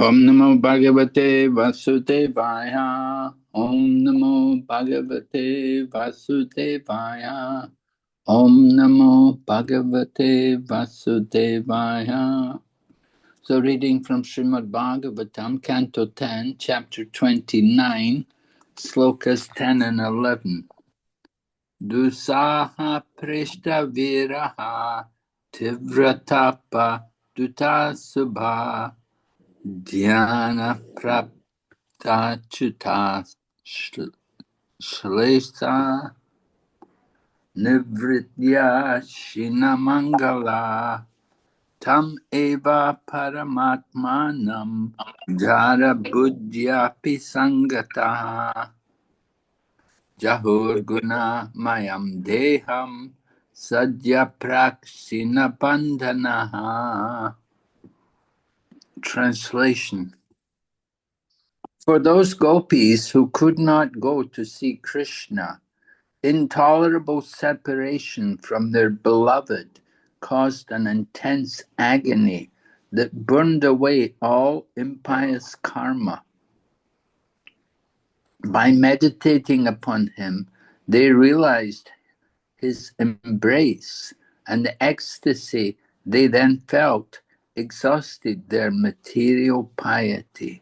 Om Namo Bhagavate Vasudevaya. Om Namo Bhagavate Vasudevaya. Om Namo Bhagavate Vasudevaya. So reading from Srimad Bhagavatam, Canto 10, Chapter 29, Slokas 10 and 11. Dusaha Prishta Viraha Tivratapa Dutasubha Dhyana Praptachuta Shlesa Nivritya Shinamangala Tam Eva Paramatmanam Jara Buddhyapi Sangata Jahur Guna Mayam Deham Sadhya Praksina Bandhanaha. Translation. For those gopis who could not go to see Krishna, intolerable separation from their beloved caused an intense agony that burned away all impious karma. By meditating upon him, they realized his embrace, and the ecstasy they then felt exhausted their material piety.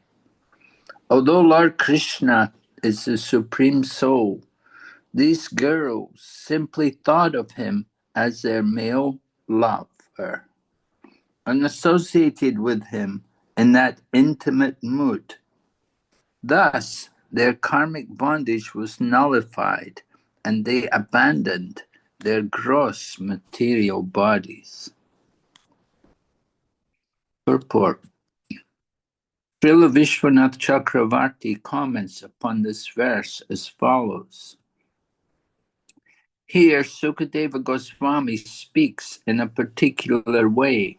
Although Lord Krishna is the Supreme Soul, these girls simply thought of him as their male lover and associated with him in that intimate mood. Thus, their karmic bondage was nullified and they abandoned their gross material bodies. Purport. Srila Vishwanath Chakravarti comments upon this verse as follows. Here, Sukadeva Goswami speaks in a particular way.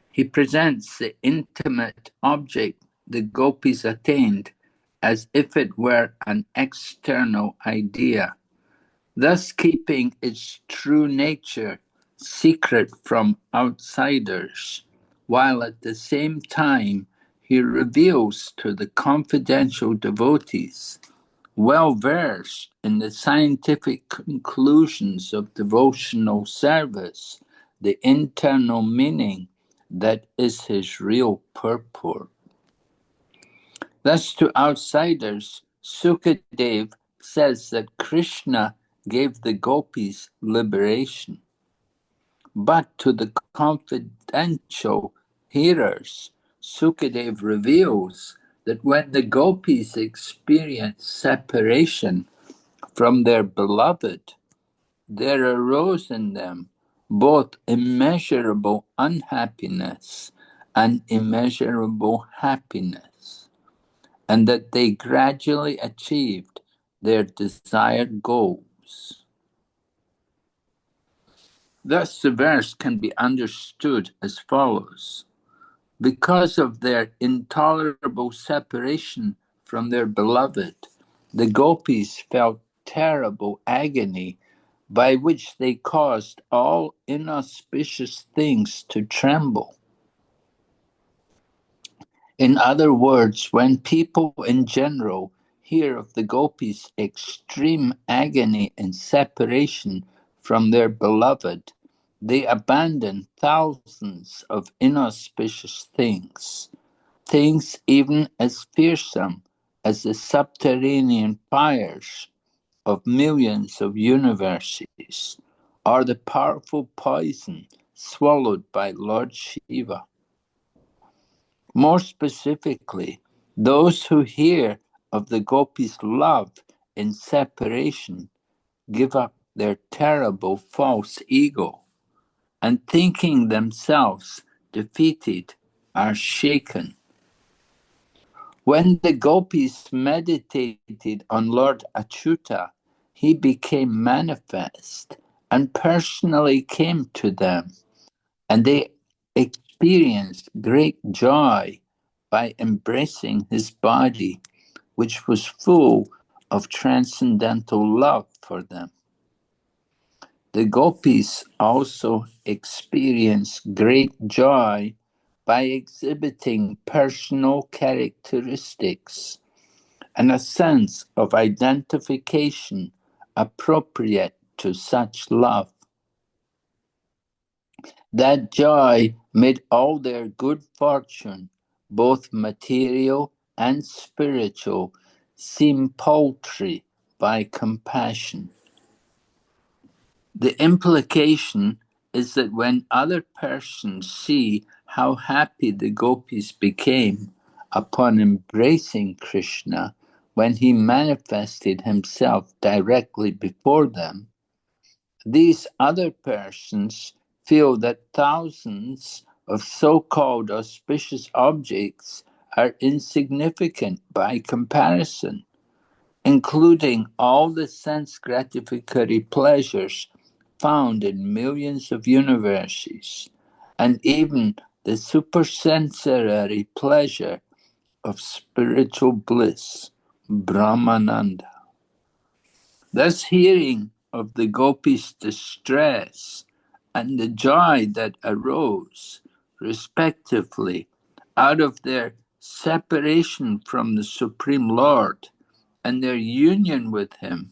He presents the intimate object the gopis attained as if it were an external idea, thus keeping its true nature secret from outsiders, while at the same time he reveals to the confidential devotees, well versed in the scientific conclusions of devotional service, the internal meaning that is his real purport. Thus, to outsiders, Sukadev says that Krishna gave the gopis liberation. But to the confidential hearers, Sukadev reveals that when the gopis experience separation from their beloved, there arose in them both immeasurable unhappiness and immeasurable happiness, and that they gradually achieved their desired goals. Thus, the verse can be understood as follows. Because of their intolerable separation from their beloved, the gopis felt terrible agony by which they caused all inauspicious things to tremble. In other words, when people in general hear of the gopis' extreme agony and separation from their beloved, they abandon thousands of inauspicious things, things even as fearsome as the subterranean fires of millions of universes, or the powerful poison swallowed by Lord Shiva. More specifically, those who hear of the gopis' love in separation give up their terrible false ego, and thinking themselves defeated are shaken. When the gopis meditated on Lord Achyuta, he became manifest and personally came to them, and they experienced great joy by embracing his body, which was full of transcendental love for them. The gopis also experienced great joy by exhibiting personal characteristics and a sense of identification appropriate to such love. That joy made all their good fortune, both material and spiritual, seem paltry by compassion. The implication is that when other persons see how happy the Gopis became upon embracing Krishna when he manifested himself directly before them, these other persons feel that thousands of so-called auspicious objects are insignificant by comparison, including all the sense gratificatory pleasures found in millions of universes, and even the supersensory pleasure of spiritual bliss, Brahmananda. Thus, hearing of the Gopis' distress and the joy that arose, respectively, out of their separation from the Supreme Lord and their union with Him,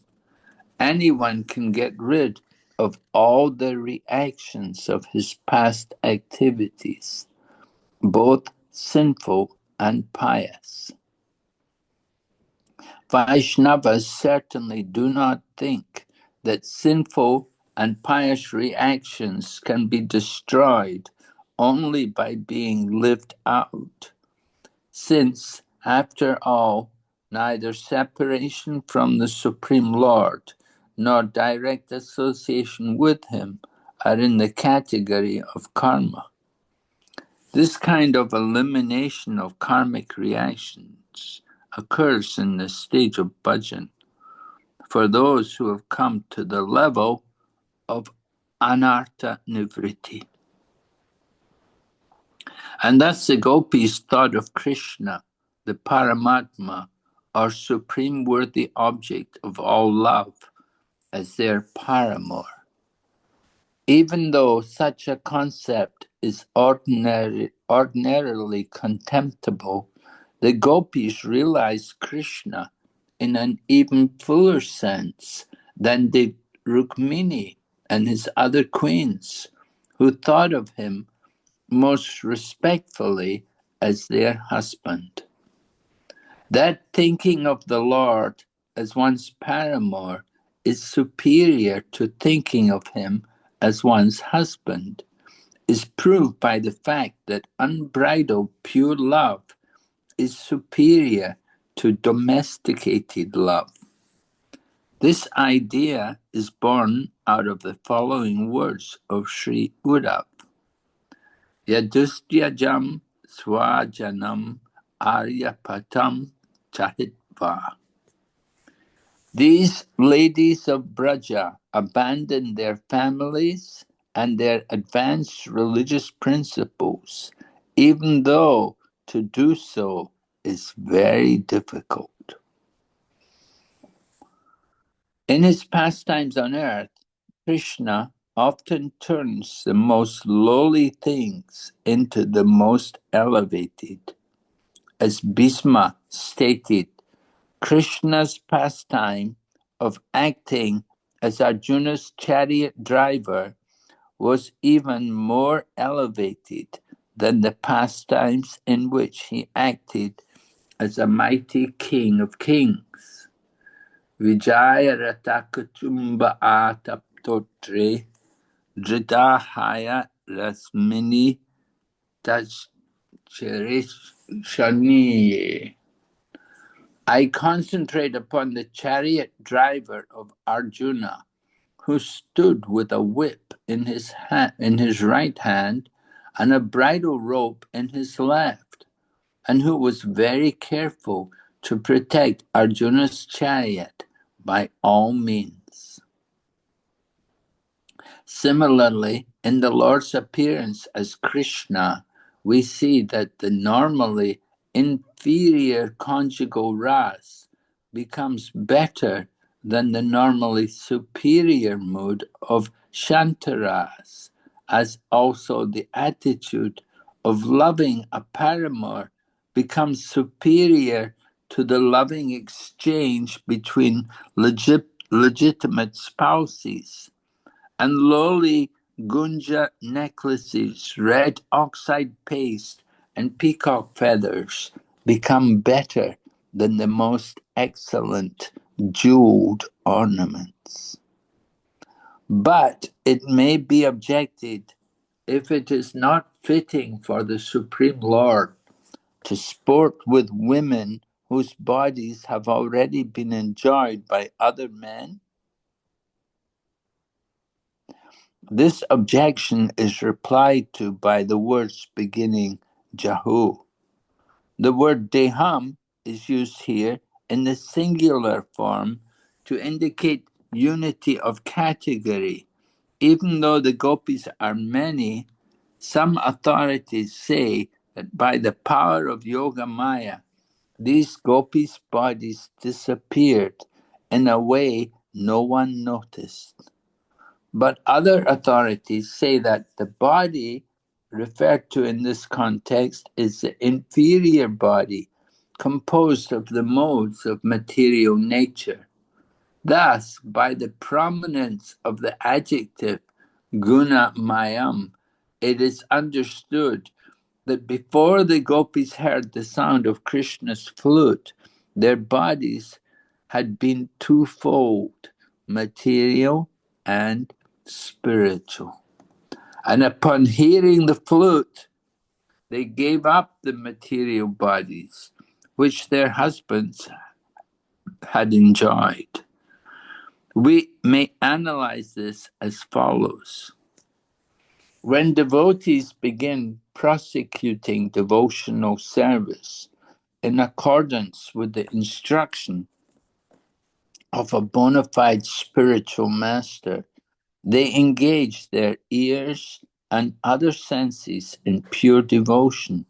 anyone can get rid of all the reactions of his past activities, both sinful and pious. Vaishnavas certainly do not think that sinful and pious reactions can be destroyed only by being lived out, since, after all, neither separation from the Supreme Lord nor direct association with Him are in the category of karma. This kind of elimination of karmic reactions occurs in the stage of bhajan for those who have come to the level of anartha nivritti. And thus the Gopis thought of Krishna, the Paramatma, or supreme worthy object of all love, as their paramour. Even though such a concept is ordinarily contemptible, the Gopis realized Krishna in an even fuller sense than did Rukmini and his other queens, who thought of him most respectfully as their husband. That thinking of the Lord as one's paramour is superior to thinking of him as one's husband, is proved by the fact that unbridled pure love is superior to domesticated love. This idea is born out of the following words of Sri Uddhav. Yadustyajam swajanam aryapatam chahitva. These ladies of Braja abandoned their families and their advanced religious principles, even though to do so is very difficult. In his pastimes on earth, Krishna often turns the most lowly things into the most elevated. As Bhisma stated, Krishna's pastime of acting as Arjuna's chariot driver was even more elevated than the pastimes in which he acted as a mighty king of kings. Vijaya Ratakutumba Ataptotre Dridahaya Rasmini Tachirishaniye. I concentrate upon the chariot driver of Arjuna, who stood with a whip in his right hand and a bridle rope in his left, and who was very careful to protect Arjuna's chariot by all means. Similarly, in the Lord's appearance as Krishna, we see that the normally inferior conjugal Rāsa becomes better than the normally superior mood of Shantarasa, as also the attitude of loving a paramour becomes superior to the loving exchange between legitimate spouses, and lowly gunja necklaces, red oxide paste, and peacock feathers become better than the most excellent jeweled ornaments. But it may be objected, if it is not fitting for the Supreme Lord to sport with women whose bodies have already been enjoyed by other men, this objection is replied to by the words beginning Jahu. The word deham is used here in the singular form to indicate unity of category. Even though the gopis are many, some authorities say that by the power of Yoga Maya, these gopis' bodies disappeared in a way no one noticed. But other authorities say that the body referred to in this context is the inferior body, composed of the modes of material nature. Thus, by the prominence of the adjective guna mayam, it is understood that before the gopis heard the sound of Krishna's flute, their bodies had been twofold, material and spiritual. And upon hearing the flute, they gave up the material bodies, which their husbands had enjoyed. We may analyze this as follows. When devotees begin prosecuting devotional service in accordance with the instruction of a bona fide spiritual master, they engage their ears and other senses in pure devotion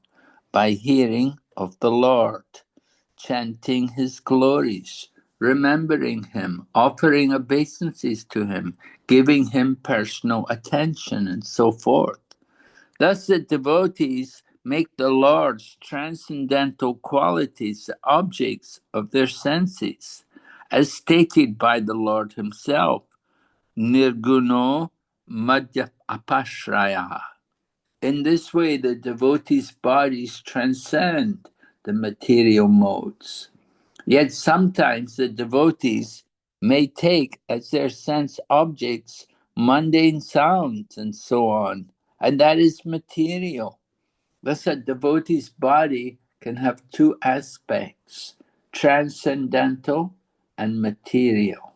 by hearing of the Lord, chanting his glories, remembering him, offering obeisances to him, giving him personal attention, and so forth. Thus the devotees make the Lord's transcendental qualities the objects of their senses, as stated by the Lord himself, Nirguno Madhya Apashraya. In this way, the devotees' bodies transcend the material modes. Yet sometimes the devotees may take as their sense objects mundane sounds and so on, and that is material. Thus, a devotee's body can have two aspects, transcendental and material.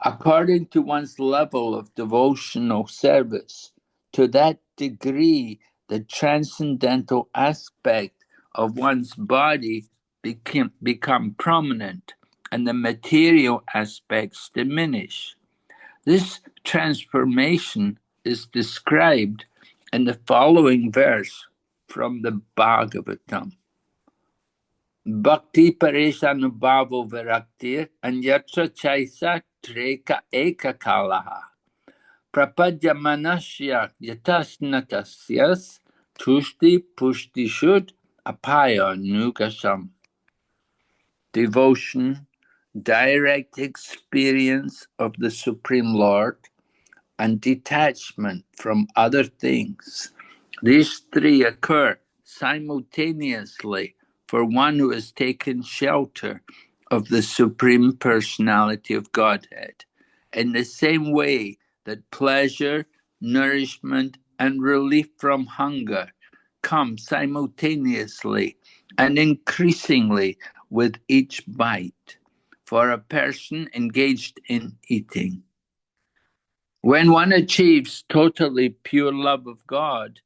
According to one's level of devotional service, to that degree, the transcendental aspect of one's body become prominent and the material aspects diminish. This transformation is described in the following verse from the Bhagavatam. Bhakti paresanubhavo viraktir anyatra chaisa treka ekakalaha prapadya manasya yatasnatasyas tushti pushti shud apaya nugasam. Devotion, direct experience of the Supreme Lord, and detachment from other things. These three occur simultaneously for one who has taken shelter of the Supreme Personality of Godhead, in the same way that pleasure, nourishment, and relief from hunger come simultaneously and increasingly with each bite for a person engaged in eating. When one achieves totally pure love of God,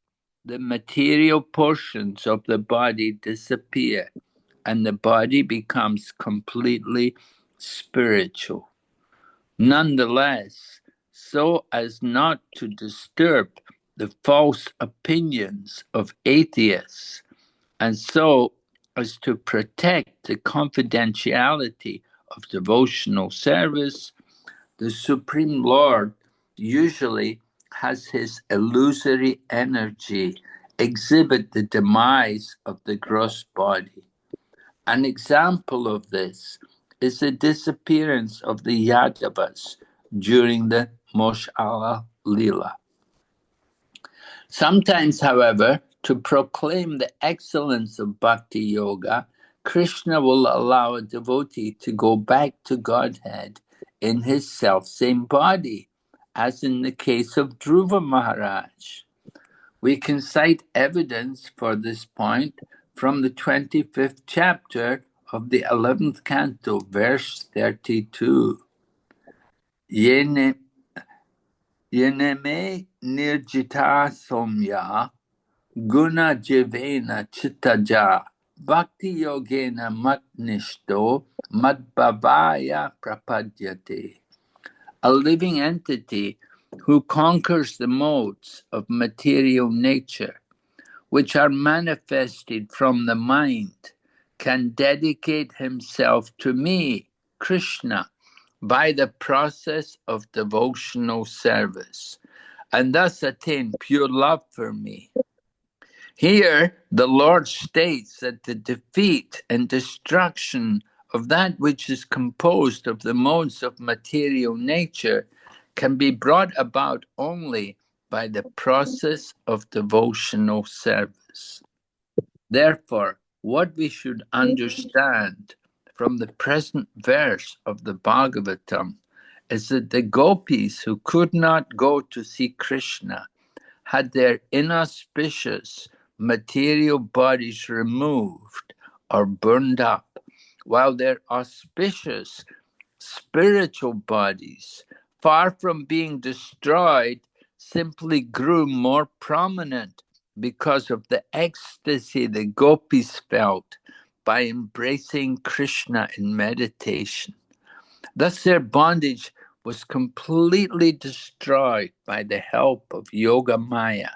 the material portions of the body disappear and the body becomes completely spiritual. Nonetheless, so as not to disturb the false opinions of atheists, and so as to protect the confidentiality of devotional service, the Supreme Lord usually has his illusory energy exhibit the demise of the gross body. An example of this is the disappearance of the Yadavas during the Moshala Leela. Sometimes, however, to proclaim the excellence of Bhakti Yoga, Krishna will allow a devotee to go back to Godhead in his self-same body, as in the case of Dhruva Maharaj. We can cite evidence for this point from the 25th chapter of the 11th canto, verse 32. Yene me nirjita somya guna jivena chittaja bhakti yogena matnishto madbhavaya prapadyate. A living entity who conquers the modes of material nature, which are manifested from the mind, can dedicate himself to me, Krishna, by the process of devotional service, and thus attain pure love for me. Here, the Lord states that the defeat and destruction of that which is composed of the modes of material nature can be brought about only by the process of devotional service. Therefore, what we should understand from the present verse of the Bhagavatam is that the Gopis who could not go to see Krishna had their inauspicious material bodies removed or burned up, while their auspicious spiritual bodies, far from being destroyed, simply grew more prominent because of the ecstasy the Gopis felt by embracing Krishna in meditation. Thus their bondage was completely destroyed by the help of Yoga Maya.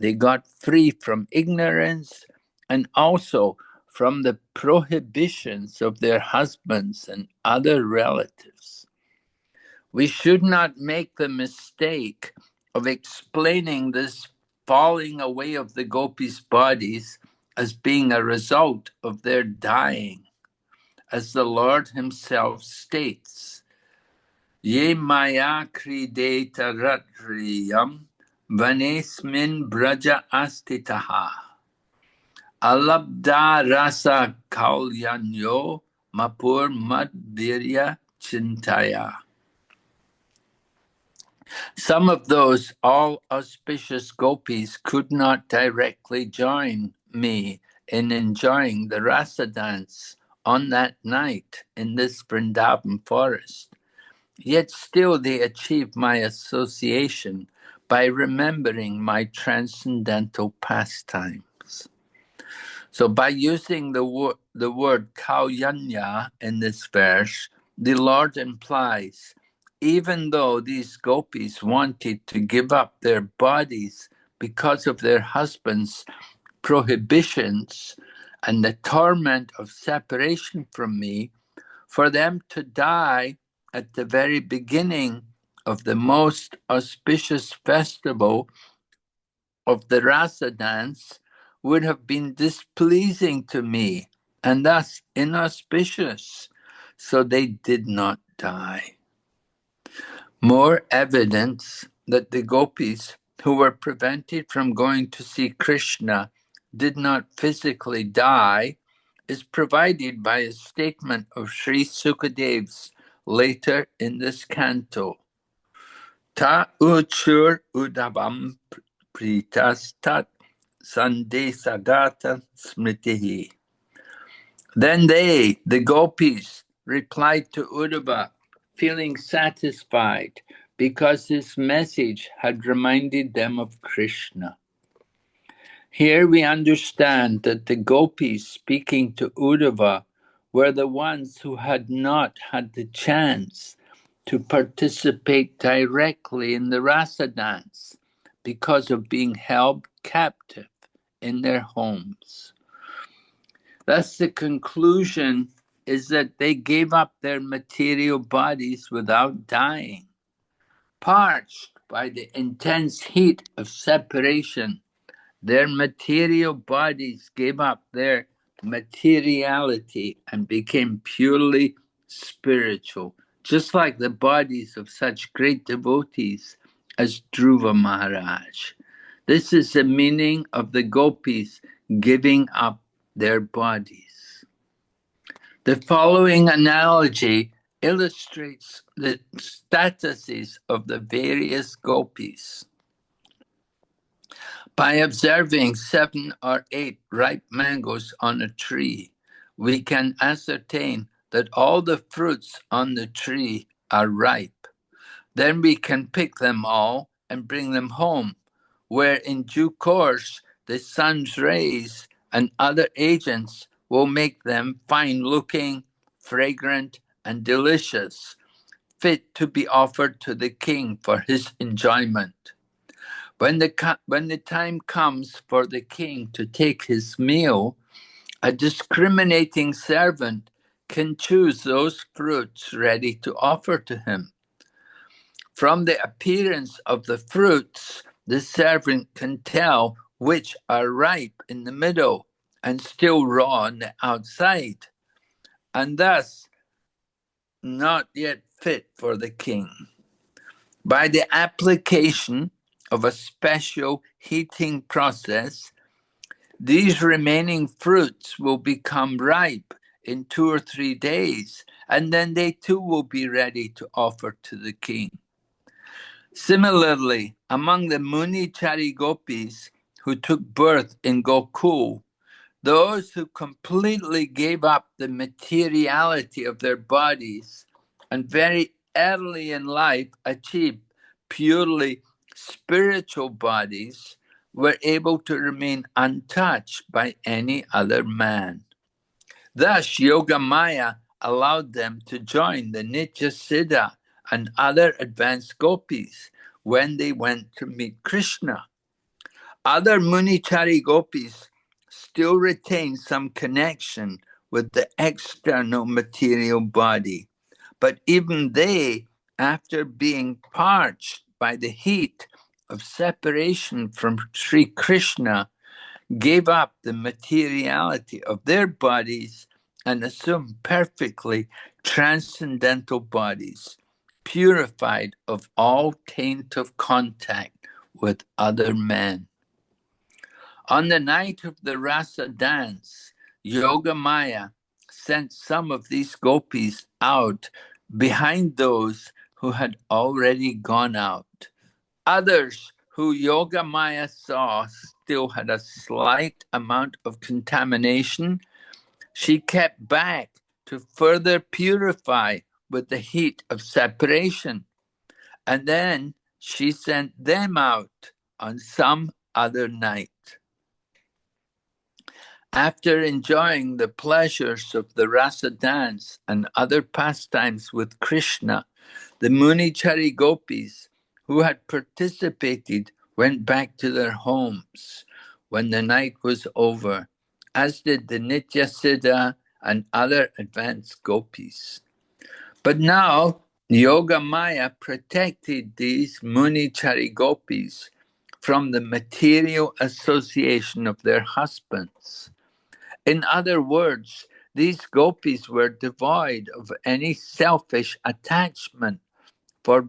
They got free from ignorance and also from the prohibitions of their husbands and other relatives. We should not make the mistake of explaining this falling away of the Gopis' bodies as being a result of their dying, as the Lord himself states, Ye maya krideta ratriyam vanesmin braja astitaha alabda rasa kalyanyo mapur madvirya chintaya. Some of those all-auspicious gopis could not directly join me in enjoying the Rasa dance on that night in this Vrindavan forest. Yet still they achieved my association by remembering my transcendental pastimes. So by using the word kalyanya in this verse, the Lord implies, even though these gopis wanted to give up their bodies because of their husbands' prohibitions and the torment of separation from me, for them to die at the very beginning of the most auspicious festival of the Rasa dance would have been displeasing to me and thus inauspicious, so they did not die. More evidence that the gopis who were prevented from going to see Krishna did not physically die is provided by a statement of Sri Sukadev's later in this canto. Ta uchur udavam pritas tat sandesagata smritihi. Then they, the gopis, replied to Uddhava, feeling satisfied because his message had reminded them of Krishna. Here we understand that the gopis speaking to Uddhava were the ones who had not had the chance to participate directly in the Rasa dance because of being held captive in their homes. Thus the conclusion is that they gave up their material bodies without dying, parched by the intense heat of separation. Their material bodies gave up their materiality and became purely spiritual, just like the bodies of such great devotees as Dhruva Maharaj. This is the meaning of the gopis giving up their bodies. The following analogy illustrates the statuses of the various gopis. By observing 7 or 8 ripe mangoes on a tree, we can ascertain that all the fruits on the tree are ripe. Then we can pick them all and bring them home, where in due course the sun's rays and other agents will make them fine-looking, fragrant, and delicious, fit to be offered to the king for his enjoyment. When the time comes for the king to take his meal, a discriminating servant can choose those fruits ready to offer to him. From the appearance of the fruits, the servant can tell which are ripe in the middle and still raw on the outside, and thus not yet fit for the king. By the application of a special heating process, these remaining fruits will become ripe in 2 or 3 days, and then they too will be ready to offer to the king. Similarly, among the Munichari gopis who took birth in Gokul, those who completely gave up the materiality of their bodies and very early in life achieved purely spiritual bodies were able to remain untouched by any other man. Thus, Yogamaya allowed them to join the Nitya Siddha and other advanced gopis when they went to meet Krishna. Other Munichari gopis still retain some connection with the external material body, but even they, after being parched by the heat of separation from Sri Krishna, gave up the materiality of their bodies and assumed perfectly transcendental bodies, purified of all taint of contact with other men. On the night of the Rasa dance, Yogamaya sent some of these gopis out behind those who had already gone out. Others who Yogamaya saw still had a slight amount of contamination. She kept back to further purify with the heat of separation, and then she sent them out on some other night. After enjoying the pleasures of the Rasa dance and other pastimes with Krishna, the Munichari gopis who had participated went back to their homes when the night was over, as did the Nitya Siddha and other advanced gopis. But now, Yogamaya protected these Munichari gopis from the material association of their husbands. In other words, these gopis were devoid of any selfish attachment for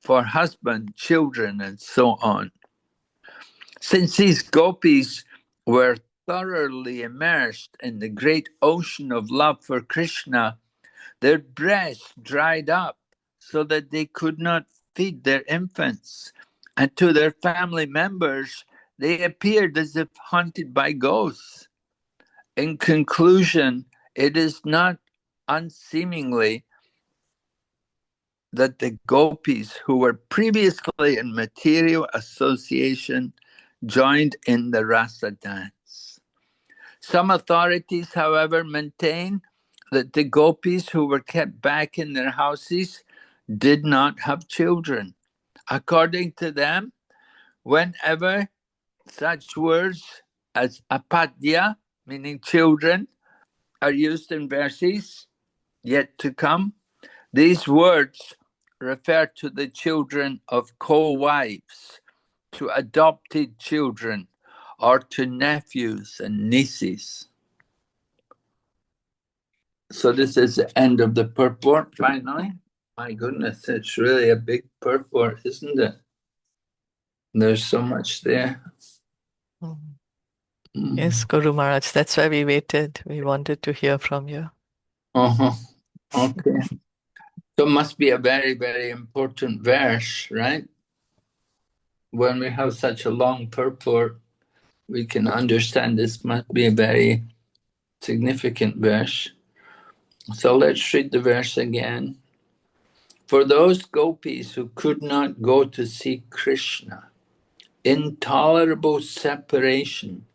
husband, children, and so on. Since these gopis were thoroughly immersed in the great ocean of love for Krishna, their breasts dried up so that they could not feed their infants, and to their family members, they appeared as if haunted by ghosts. In conclusion, it is not unseemingly that the gopis who were previously in material association joined in the Rasa dance. Some authorities, however, maintain that the gopis who were kept back in their houses did not have children. According to them, whenever such words as apadya, meaning children, are used in verses yet to come, these words refer to the children of co-wives, to adopted children, or to nephews and nieces. So this is the end of the purport, finally. My goodness, it's really a big purport, isn't it? There's so much there. Yes, Guru Maharaj, that's why we waited. We wanted to hear from you. Okay. So it must be a very, very important verse, right? When we have such a long purport, we can understand this must be a very significant verse. So let's read the verse again. For those gopis who could not go to see Krishna, intolerable separation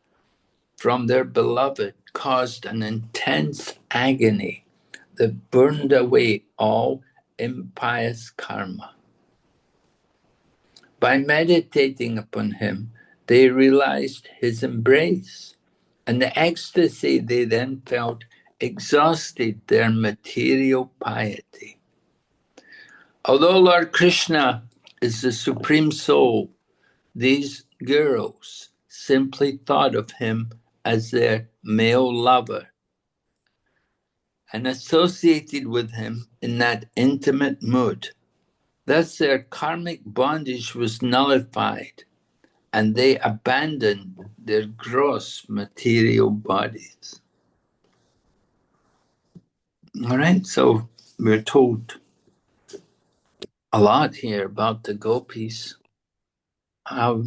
from their beloved caused an intense agony that burned away all impious karma. By meditating upon him, they realized his embrace, and the ecstasy they then felt exhausted their material piety. Although Lord Krishna is the Supreme Soul, these girls simply thought of him as their male lover and associated with him in that intimate mood. Thus their karmic bondage was nullified, and they abandoned their gross material bodies. All right, so we're told a lot here about the gopis, how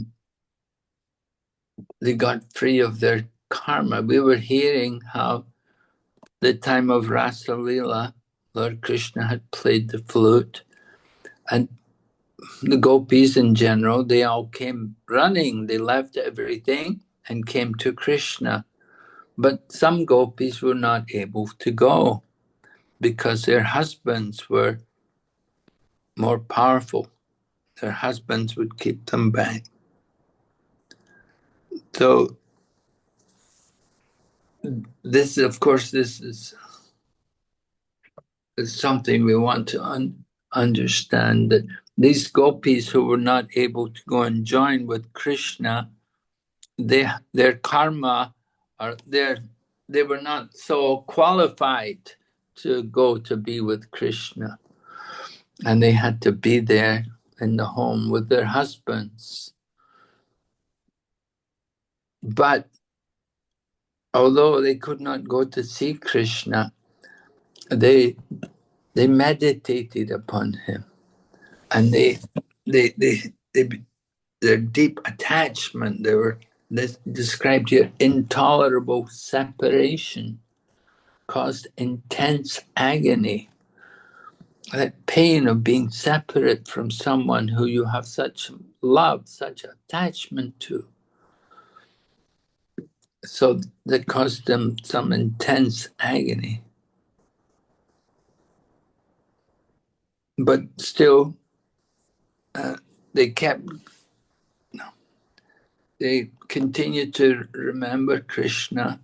they got free of their karma. We were hearing how the time of Rāsa Leela, Lord Krishna had played the flute, and the gopis in general, they all came running. They left everything and came to Krishna. But some gopis were not able to go because their husbands were more powerful. Their husbands would keep them back. So this, of course, this is something we want to understand, that these gopis who were not able to go and join with Krishna, their karma, or they were not so qualified to go to be with Krishna, and they had to be there in the home with their husbands. But although they could not go to see Krishna, they meditated upon him, and their deep attachment, they were described here, intolerable separation caused intense agony. That pain of being separate from someone who you have such love, such attachment to. So that caused them some intense agony. But still, they continued to remember Krishna,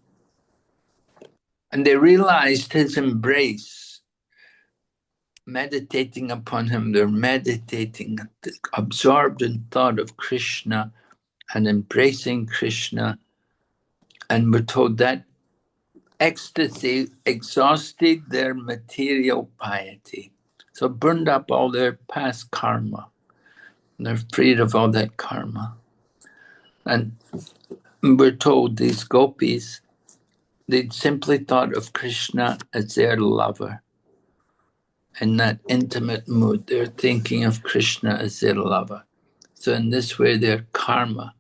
and they realized his embrace. Meditating upon him, they're meditating, absorbed in thought of Krishna and embracing Krishna. And we're told that ecstasy exhausted their material piety. So burned up all their past karma. And they're freed of all that karma. And we're told these gopis, they simply thought of Krishna as their lover. In that intimate mood, they're thinking of Krishna as their lover. So in this way, their karma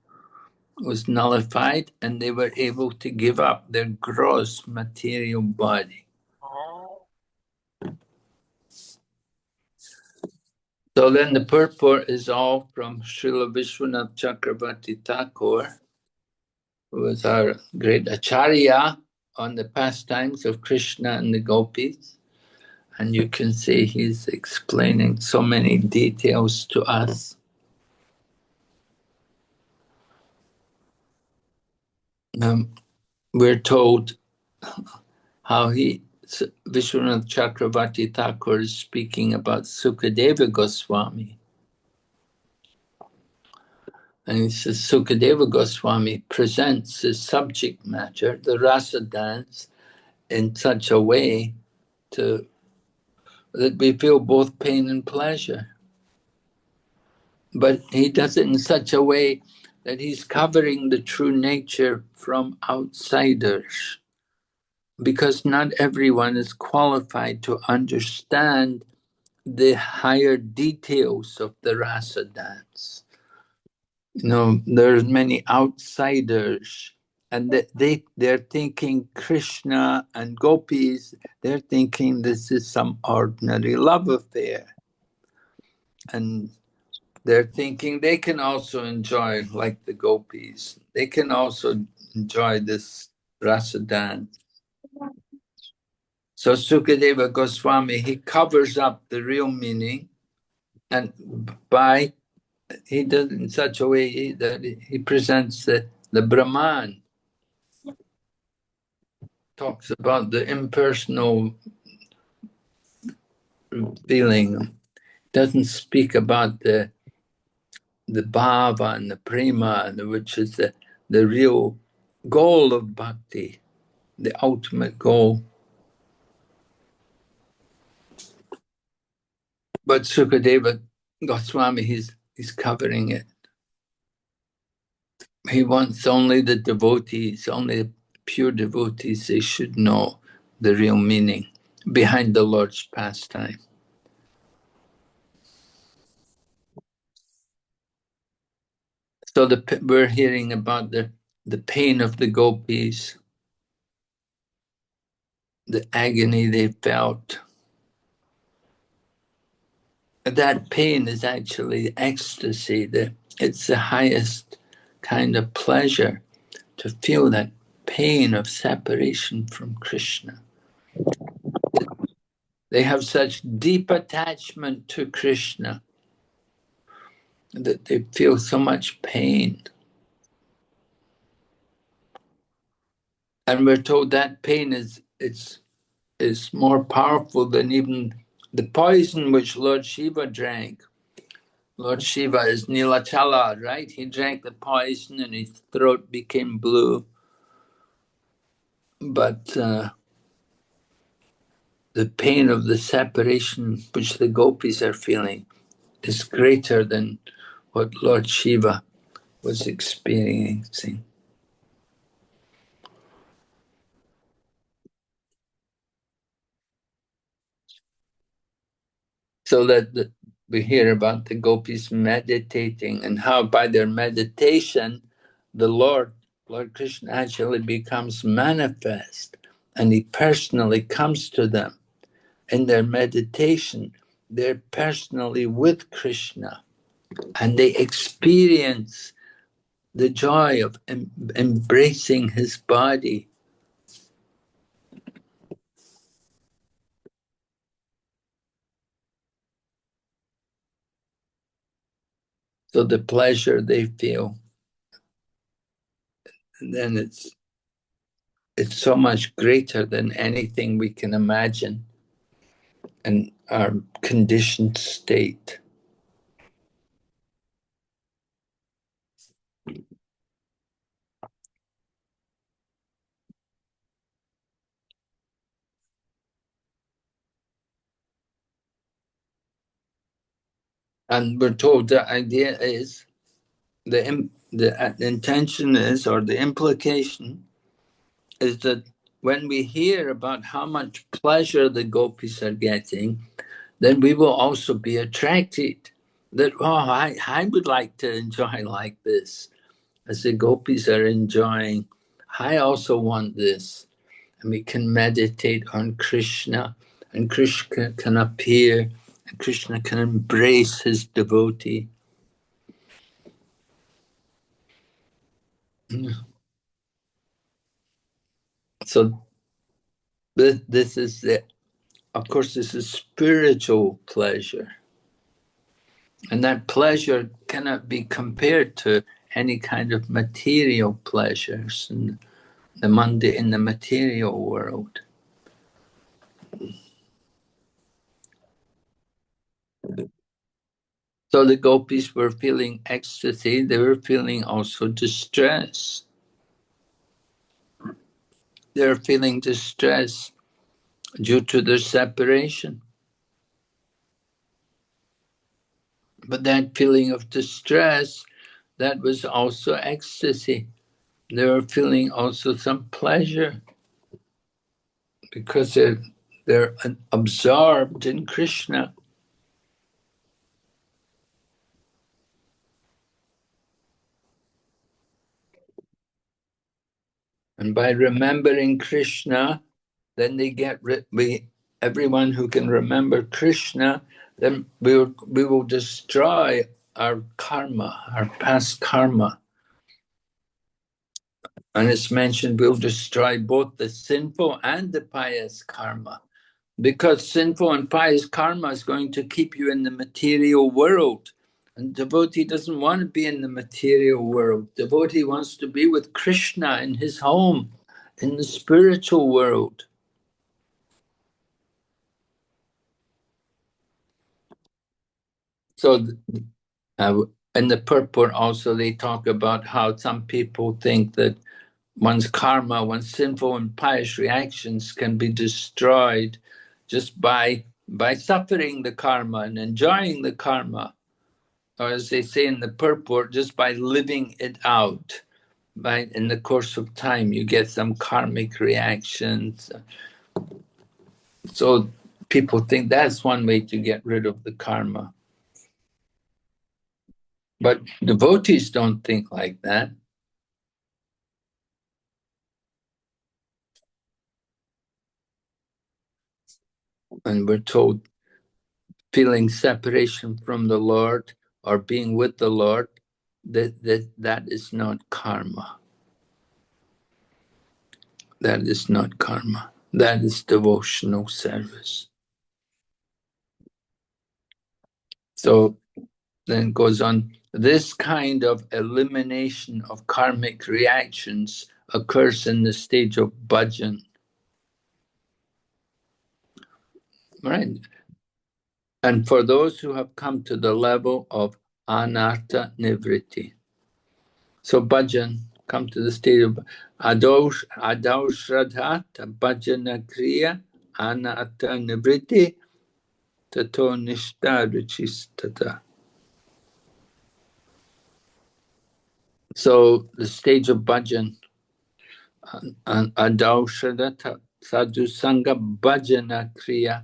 was nullified, and they were able to give up their gross material body. So then the purport is all from Srila Vishwanath Chakravarti Thakur, who was our great acharya on the pastimes of Krishna and the gopis. And you can see he's explaining so many details to us. We're told how Vishwanath Chakravarti Thakur is speaking about Sukadeva Goswami. And he says, Sukadeva Goswami presents the subject matter, the Rasa dance, in such a way that we feel both pain and pleasure. But he does it in such a way that he's covering the true nature from outsiders, because not everyone is qualified to understand the higher details of the Rasa dance. You know, there's many outsiders, and they're thinking Krishna and Gopis, they're thinking this is some ordinary love affair. And they're thinking they can also enjoy, like the Gopis, they can also enjoy this Rasa dance. So Sukadeva Goswami, he covers up the real meaning, and he does it in such a way that he presents the Brahman, talks about the impersonal feeling, doesn't speak about the bhava and the prema, which is the real goal of bhakti, the ultimate goal. But Sukadeva Goswami, he's covering it. He wants only the devotees, only the pure devotees, they should know the real meaning behind the Lord's pastime. So we're hearing about the pain of the Gopis, the agony they felt. That pain is actually ecstasy. It's the highest kind of pleasure to feel that pain of separation from Krishna. They have such deep attachment to Krishna that they feel so much pain. And we're told that pain is more powerful than even the poison which Lord Shiva drank. Lord Shiva is Nilachala, right? He drank the poison and his throat became blue. But the pain of the separation which the Gopis are feeling is greater than what Lord Shiva was experiencing. So that we hear about the Gopis meditating, and how by their meditation, the Lord Krishna actually becomes manifest, and he personally comes to them. In their meditation, they're personally with Krishna, and they experience the joy of embracing his body. So the pleasure they feel, and then it's so much greater than anything we can imagine in our conditioned state. And we're told the idea is, the intention is, or the implication is, that when we hear about how much pleasure the Gopis are getting, then we will also be attracted. That, I would like to enjoy like this. As the Gopis are enjoying, I also want this. And we can meditate on Krishna, and Krishna can appear, and Krishna can embrace his devotee. So this is of course, this is spiritual pleasure. And that pleasure cannot be compared to any kind of material pleasures in the material world. So the gopis were feeling ecstasy, they were feeling also distress. They're feeling distress due to their separation. But that feeling of distress, that was also ecstasy. They were feeling also some pleasure because they're absorbed in Krishna. And by remembering Krishna, then they get everyone who can remember Krishna, then we will destroy our karma, our past karma. And it's mentioned we'll destroy both the sinful and the pious karma. Because sinful and pious karma is going to keep you in the material world. And devotee doesn't want to be in the material world. Devotee wants to be with Krishna in his home, in the spiritual world. So in the purport also they talk about how some people think that one's karma, one's sinful and pious reactions can be destroyed just by suffering the karma and enjoying the karma. Or as they say in the purport, just by living it out. Right? In the course of time, you get some karmic reactions. So people think that's one way to get rid of the karma. But devotees don't think like that. And we're told feeling separation from the Lord or being with the Lord, that is not karma. That is not karma. That is devotional service. So then it goes on, this kind of elimination of karmic reactions occurs in the stage of bhajan. Right? And for those who have come to the level of anartha nivritti. So bhajan, come to the state of adau shraddha bhajana kriya anartha nivritti tato nishta ruchistata. So the stage of bhajan, adau shraddha sadhu sangha bhajana kriya,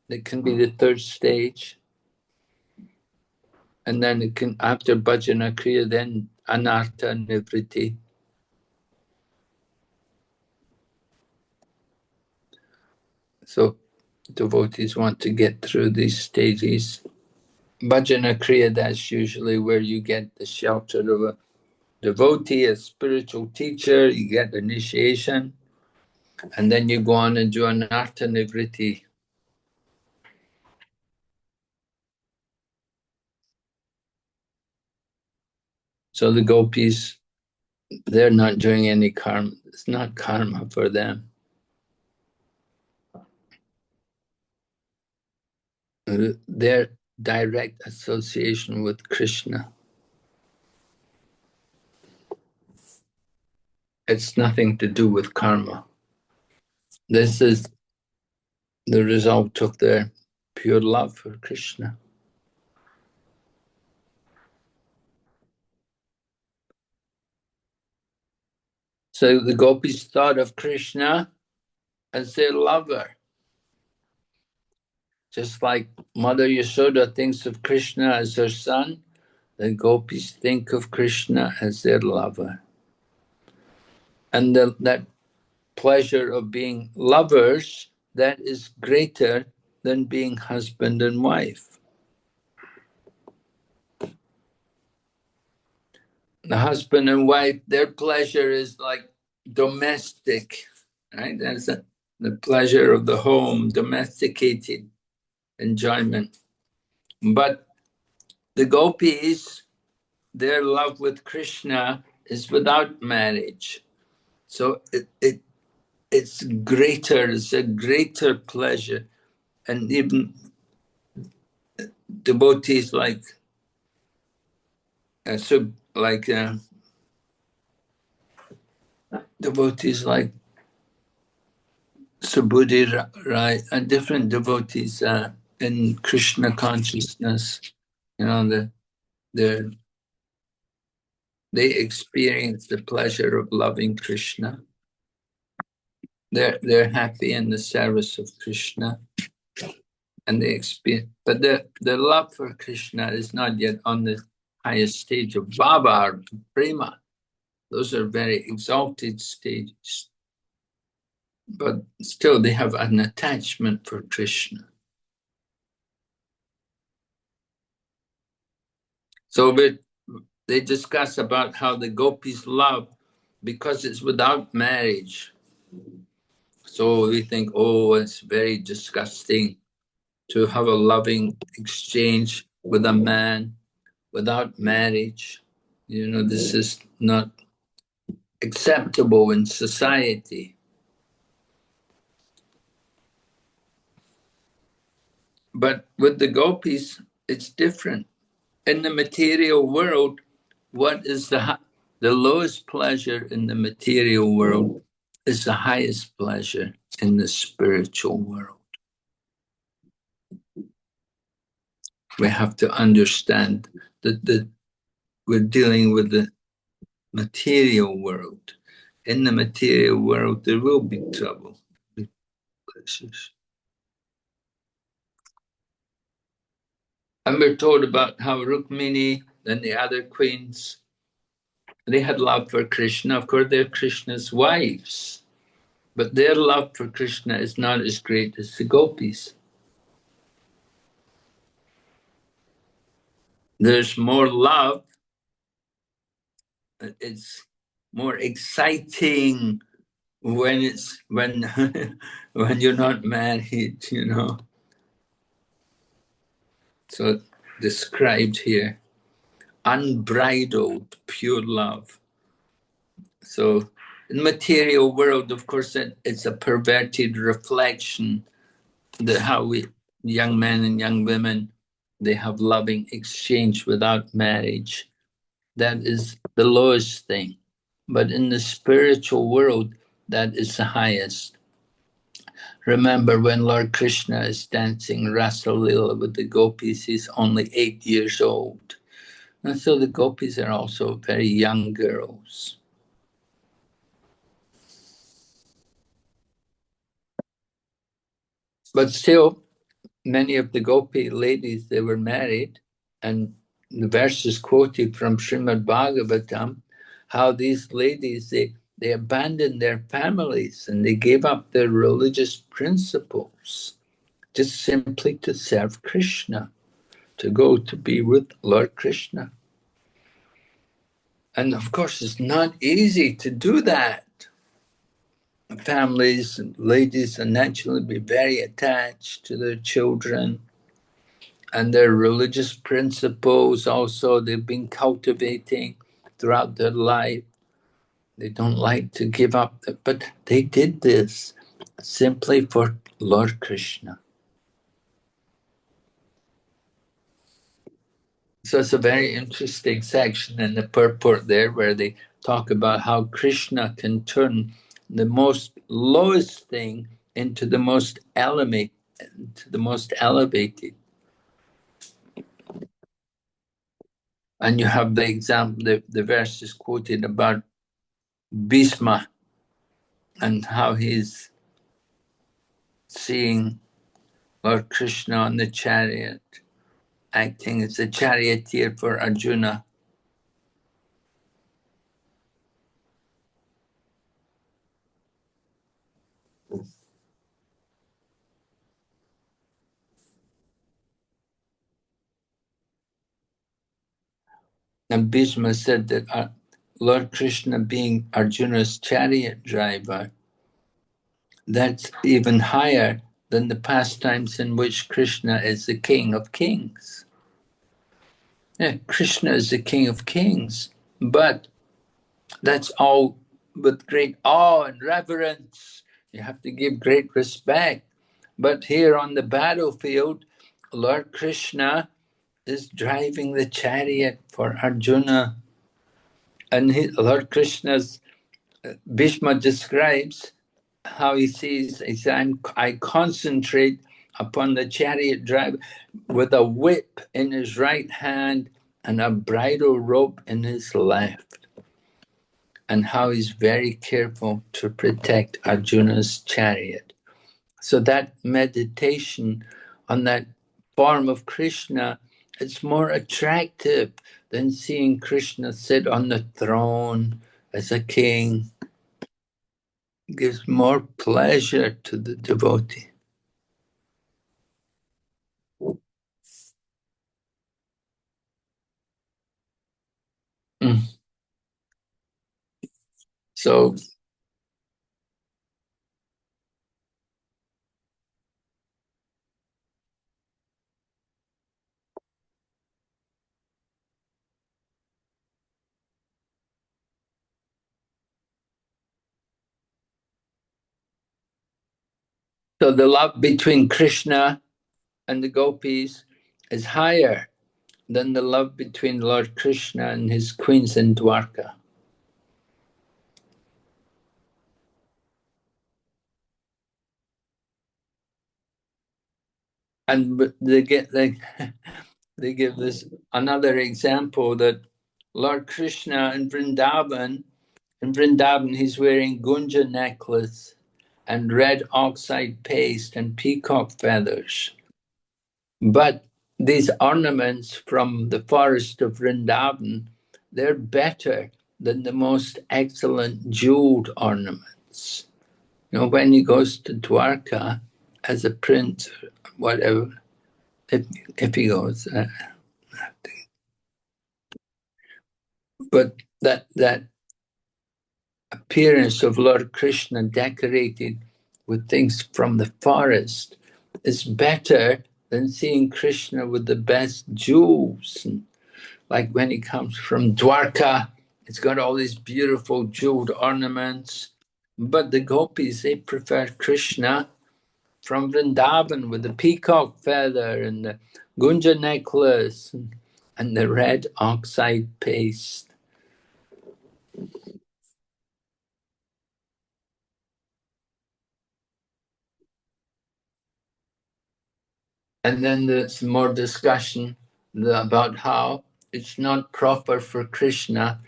it can be the third stage. And then it can, after bhajana kriya, then anartha nivritti. So devotees want to get through these stages. Bhajana kriya, that's usually where you get the shelter of a devotee, a spiritual teacher, you get initiation, and then you go on and do anartha nivritti. So the gopis, they're not doing any karma. It's not karma for them. Their direct association with Krishna. It's nothing to do with karma. This is the result of their pure love for Krishna. So the gopis thought of Krishna as their lover. Just like Mother Yashoda thinks of Krishna as her son, the gopis think of Krishna as their lover. And that pleasure of being lovers, that is greater than being husband and wife. The husband and wife, their pleasure is like domestic, right? That's the pleasure of the home, domesticated enjoyment. But the gopis, their love with Krishna is without marriage. So it's greater, it's a greater pleasure. And even devotees like so like devotees like Subhuti Rai and different devotees in Krishna consciousness, you know, they experience the pleasure of loving Krishna. They're happy in the service of Krishna, and they experience. But the love for Krishna is not yet on the highest stage of bhava or prema. Those are very exalted stages. But still, they have an attachment for Krishna. So they discuss about how the gopis love because it's without marriage. So we think, oh, it's very disgusting to have a loving exchange with a man without marriage. You know, this is not acceptable in society. But with the gopis, it's different. In the material world, what is the lowest pleasure in the material world is the highest pleasure in the spiritual world. We have to understand that we're dealing with the material world. In the material world, there will be trouble. And we're told about how Rukmini and the other queens, they had love for Krishna. Of course, they're Krishna's wives, but their love for Krishna is not as great as the gopis. There's more love. It's more exciting when when you're not married, you know. So described here, unbridled, pure love. So in the material world, of course, it's a perverted reflection that how young men and young women, they have loving exchange without marriage. That is the lowest thing. But in the spiritual world, that is the highest. Remember when Lord Krishna is dancing Rasa Lila with the Gopis, he's only 8 years old. And so the Gopis are also very young girls. But still, many of the Gopi ladies, they were married, and the verse is quoted from Srimad Bhagavatam, how these ladies, they abandoned their families and they gave up their religious principles just simply to serve Krishna, to go to be with Lord Krishna. And of course, it's not easy to do that. Families and ladies are naturally be very attached to their children and their religious principles also they've been cultivating throughout their life. They don't like to give up, but they did this simply for Lord Krishna. So it's a very interesting section in the purport there where they talk about how Krishna can turn the most lowest thing into the most elevated. And you have the example, the verse is quoted about Bhishma and how he's seeing Lord Krishna on the chariot, acting as a charioteer for Arjuna. And Bhishma said that Lord Krishna being Arjuna's chariot driver, that's even higher than the pastimes in which Krishna is the King of Kings. Yeah, Krishna is the King of Kings, but that's all with great awe and reverence. You have to give great respect. But here on the battlefield, Lord Krishna is driving the chariot for Arjuna. And Lord Krishna's Bhishma describes how he says, I concentrate upon the chariot driver with a whip in his right hand and a bridle rope in his left, and how he's very careful to protect Arjuna's chariot. So that meditation on that form of Krishna, it's more attractive than seeing Krishna sit on the throne as a king. It gives more pleasure to the devotee. So the love between Krishna and the Gopis is higher than the love between Lord Krishna and his queens in Dwarka. And they give this another example that Lord Krishna in Vrindavan he's wearing Gunja necklace and red oxide paste and peacock feathers. But these ornaments from the forest of Vrindavan, they're better than the most excellent jeweled ornaments. You know, when he goes to Dwarka as a prince, whatever, if he goes, but that appearance of Lord Krishna decorated with things from the forest is better than seeing Krishna with the best jewels. And like when he comes from Dwarka, it's got all these beautiful jeweled ornaments. But the gopis, they prefer Krishna from Vrindavan with the peacock feather and the Gunja necklace and the red oxide paste. And then there's more discussion about how it's not proper for Krishna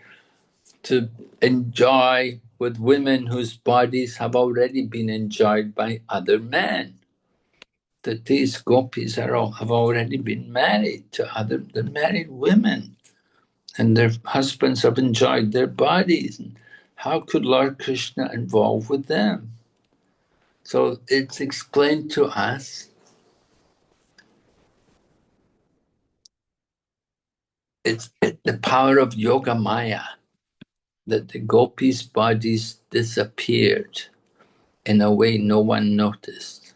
to enjoy with women whose bodies have already been enjoyed by other men. That these gopis have already been married to they're married women, and their husbands have enjoyed their bodies. And how could Lord Krishna involve with them? So it's explained to us. It's the power of Yoga Maya, that the gopis' bodies disappeared in a way no one noticed.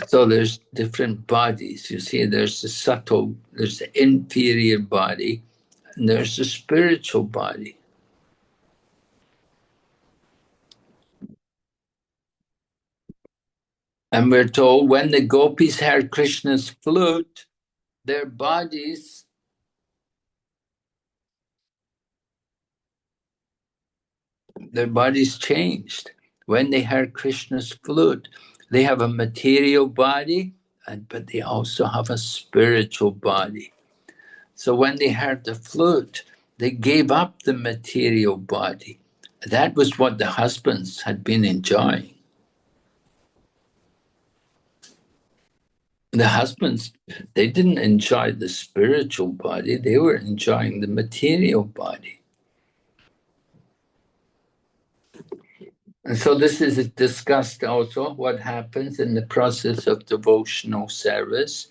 So there's different bodies. You see, there's the subtle, there's the inferior body, and there's the spiritual body. And we're told when the gopis heard Krishna's flute, their bodies changed. When they heard Krishna's flute, they have a material body, but they also have a spiritual body. So when they heard the flute, they gave up the material body. That was what the husbands had been enjoying. The husbands, they didn't enjoy the spiritual body, they were enjoying the material body. And so this is discussed also, what happens in the process of devotional service.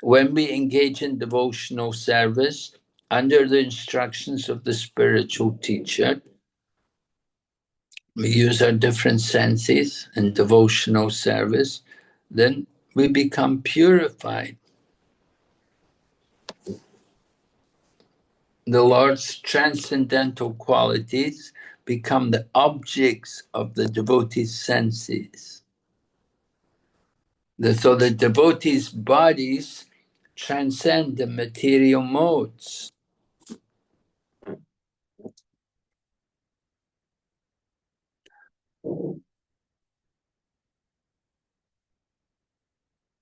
When we engage in devotional service under the instructions of the spiritual teacher, we use our different senses in devotional service, then we become purified. The Lord's transcendental qualities become the objects of the devotee's senses. So the devotees' bodies transcend the material modes.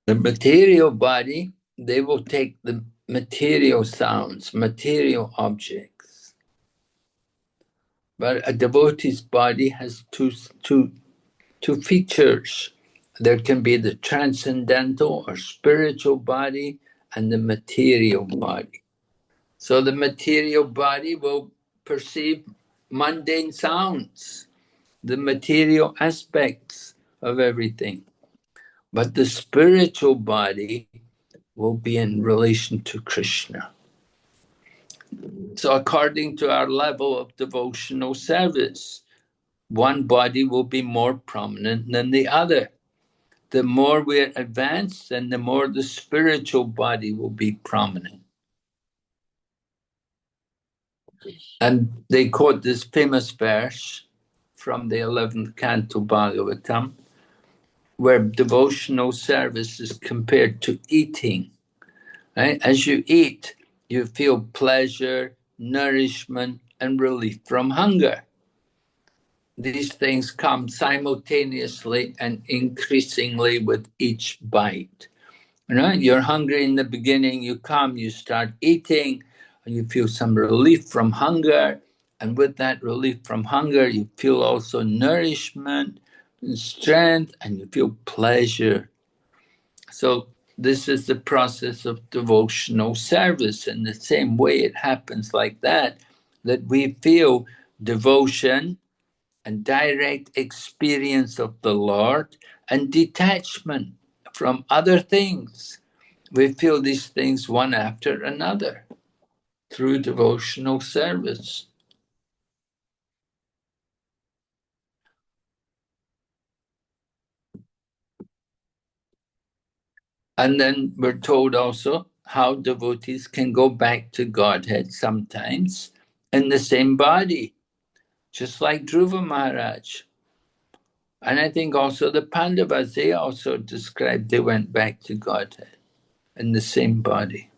The material body, they will take the material sounds, material objects. But a devotee's body has two features. There can be the transcendental or spiritual body and the material body. So the material body will perceive mundane sounds, the material aspects of everything. But the spiritual body will be in relation to Krishna. So according to our level of devotional service, one body will be more prominent than the other. The more we're advanced, then the more the spiritual body will be prominent. And they quote this famous verse from the 11th Canto Bhagavatam, where devotional service is compared to eating. Right? As you eat, you feel pleasure, nourishment, and relief from hunger. These things come simultaneously and increasingly with each bite. You're hungry in the beginning, you start eating, and you feel some relief from hunger. And with that relief from hunger, you feel also nourishment and strength, and you feel pleasure. So this is the process of devotional service. In the same way it happens like that we feel devotion and direct experience of the Lord and detachment from other things. We feel these things one after another through devotional service. And then we're told also how devotees can go back to Godhead sometimes in the same body, just like Dhruva Maharaj. And I think also the Pandavas, they also described they went back to Godhead in the same body.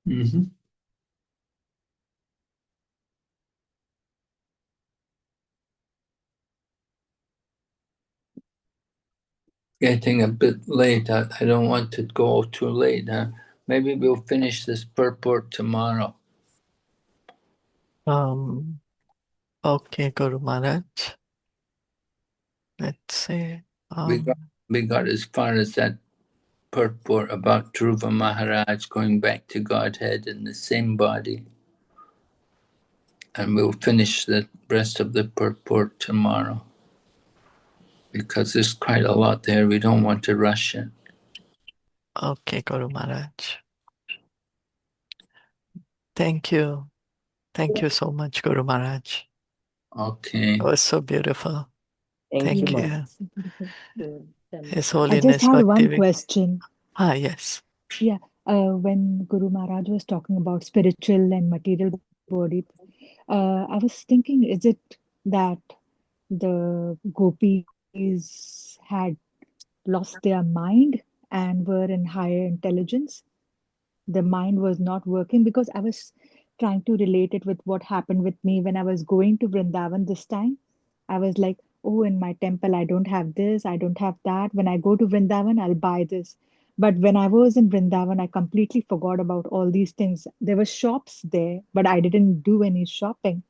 Mm-hmm. Getting a bit late. I don't want to go too late. Huh? Maybe we'll finish this purport tomorrow. Okay, Guru Maharaj. Let's see. We got as far as that purport about Dhruva Maharaj going back to Godhead in the same body. And we'll finish the rest of the purport tomorrow. Because there's quite a lot there. We don't want to rush it. Okay, Guru Maharaj. Thank you. Thank you so much, Guru Maharaj. Okay. It was so beautiful. Thank you. His I Holiness just have Bhakti. one question. Yes. Yeah, when Guru Maharaj was talking about spiritual and material body, I was thinking, is it that the gopis had lost their mind and were in higher intelligence? The mind was not working, because I was trying to relate it with what happened with me when I was going to Vrindavan this time. I was like, oh, in my temple, I don't have this, I don't have that. When I go to Vrindavan, I'll buy this. But when I was in Vrindavan, I completely forgot about all these things. There were shops there, but I didn't do any shopping.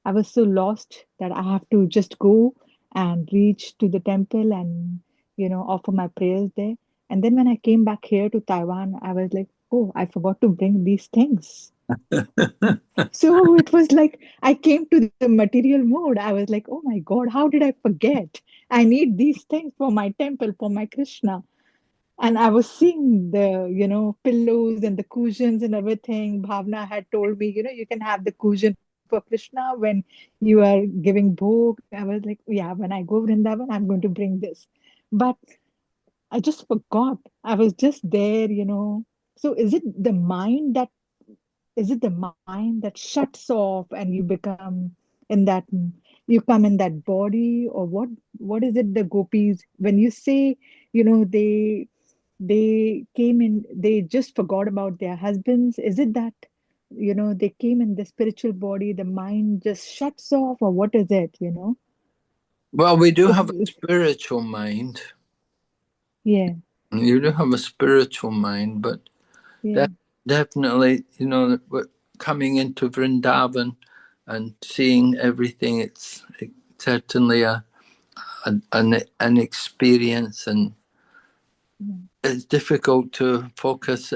I was so lost that I have to just go and reach to the temple and, offer my prayers there. And then when I came back here to Taiwan, I was like, oh, I forgot to bring these things. So it was like I came to the material mode. I was like, oh my God, how did I forget? I need these things for my temple, for my Krishna. And I was seeing the, pillows and the cushions and everything. Bhavna had told me, you can have the cushion for Krishna when you are giving bhog. I was like, yeah, when I go Vrindavan, I'm going to bring this. But I just forgot. I was just there. So is it the mind that shuts off and you become in that, you come in that body, or what is it, the gopis, when you say, they came in, they just forgot about their husbands, is it that, they came in the spiritual body, the mind just shuts off, or what is it, Well, we do have a it's spiritual mind. yeah, You do have a spiritual mind, but yeah, definitely, coming into Vrindavan and seeing everything, it's certainly an experience, and yeah. it's difficult to focus.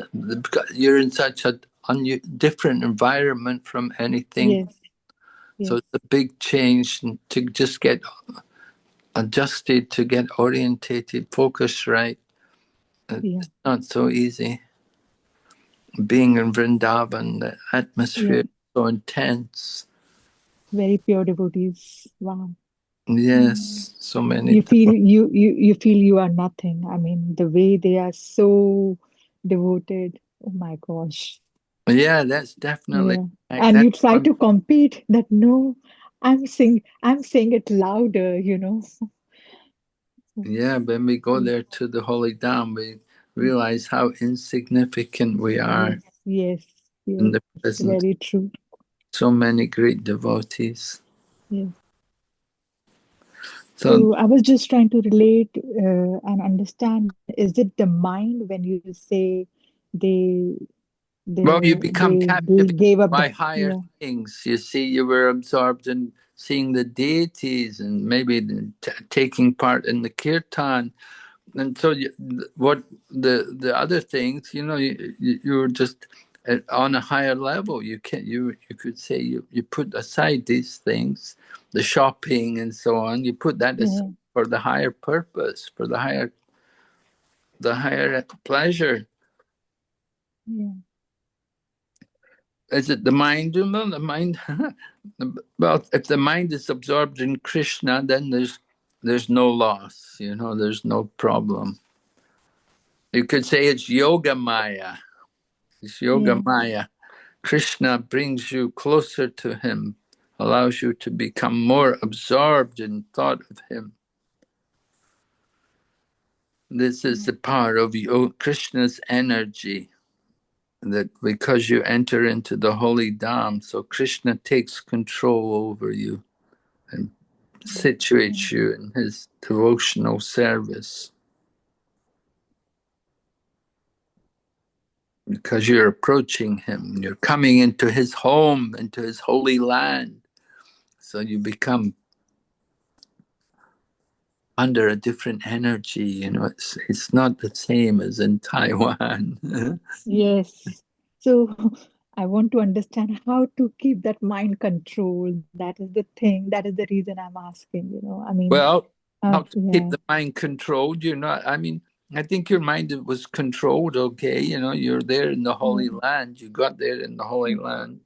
You're in such a different environment from anything, Yes, so yes, it's a big change to just get adjusted, to get orientated, focused right. yeah, It's not so easy. Being in Vrindavan, the atmosphere yeah. is so intense. Very pure devotees. Wow. Mm. Yes, so many. You feel you feel you are nothing. I mean, the way they are so devoted. Oh my gosh. Yeah, that's definitely Yeah. like And that. you try to compete that no, I'm saying it louder. Yeah, when we go there to the Holy Dham, we realize how insignificant we are Yes, yes, in yes. the presence of Very true. so many great devotees. Yes. So, So I was just trying to relate and understand, is it the mind when you say they well, you become they captivated gave up by the higher yeah, things. You see, you were absorbed in seeing the deities and maybe taking part in the kirtan. And so what the other things, you were just on a higher level. You could say you put aside these things, the shopping and so on, you put that aside yeah, for the higher purpose, for the higher pleasure. yeah, Is it the mind? Well, the mind. Well, if the mind is absorbed in Krishna, then there's no loss. There's no problem. You could say it's yoga maya. It's yoga yeah, maya. Krishna brings you closer to him, allows you to become more absorbed in thought of him. This is yeah, the power of Krishna's energy, that because you enter into the holy Dham, so Krishna takes control over you and yeah, situates you in his devotional service. Because you're approaching him, you're coming into his home, into his holy land. So you become under a different energy. It's not the same as in Taiwan. yes. So I want to understand how to keep that mind control. That is the thing. That is the reason I'm asking. I mean, Well, how to keep yeah, the mind controlled? I think your mind was controlled okay. You're there in the yeah, Holy Land. You got there in the Holy Land.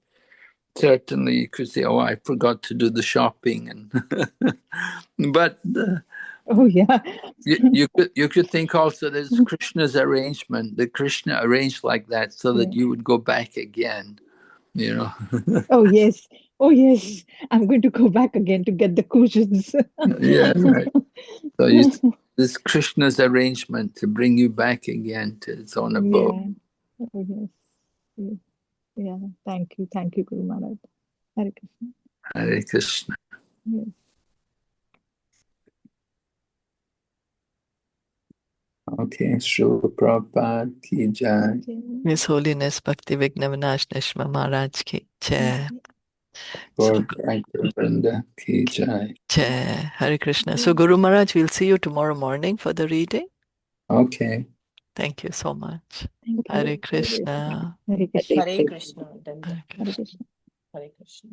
Certainly, you could say, "Oh, I forgot to do the shopping," but oh yeah, you could think also there's Krishna's arrangement. The Krishna arranged like that so that yeah. you would go back again. You know. Oh yes, oh yes. I'm going to go back again to get the cushions. Yeah, right. So this Krishna's arrangement to bring you back again to its own abode. Yeah. Oh yes. Yes. Yeah. Thank you, Guru Maharaj. Hare Krishna. Hare Krishna. Yes. Okay, Srila Prabhupada ki jai. His Holiness Bhakti Vignav Nishma Maharaj ki Jai. For Vrinda ki jai. Jai. Hare Krishna. So Guru Maharaj, we'll see you tomorrow morning for the reading. Okay. Thank you so much. Thank Hare you. Krishna. Hare Krishna. Hare Krishna. Hare Hare Krishna. Krishna. Hare Krishna.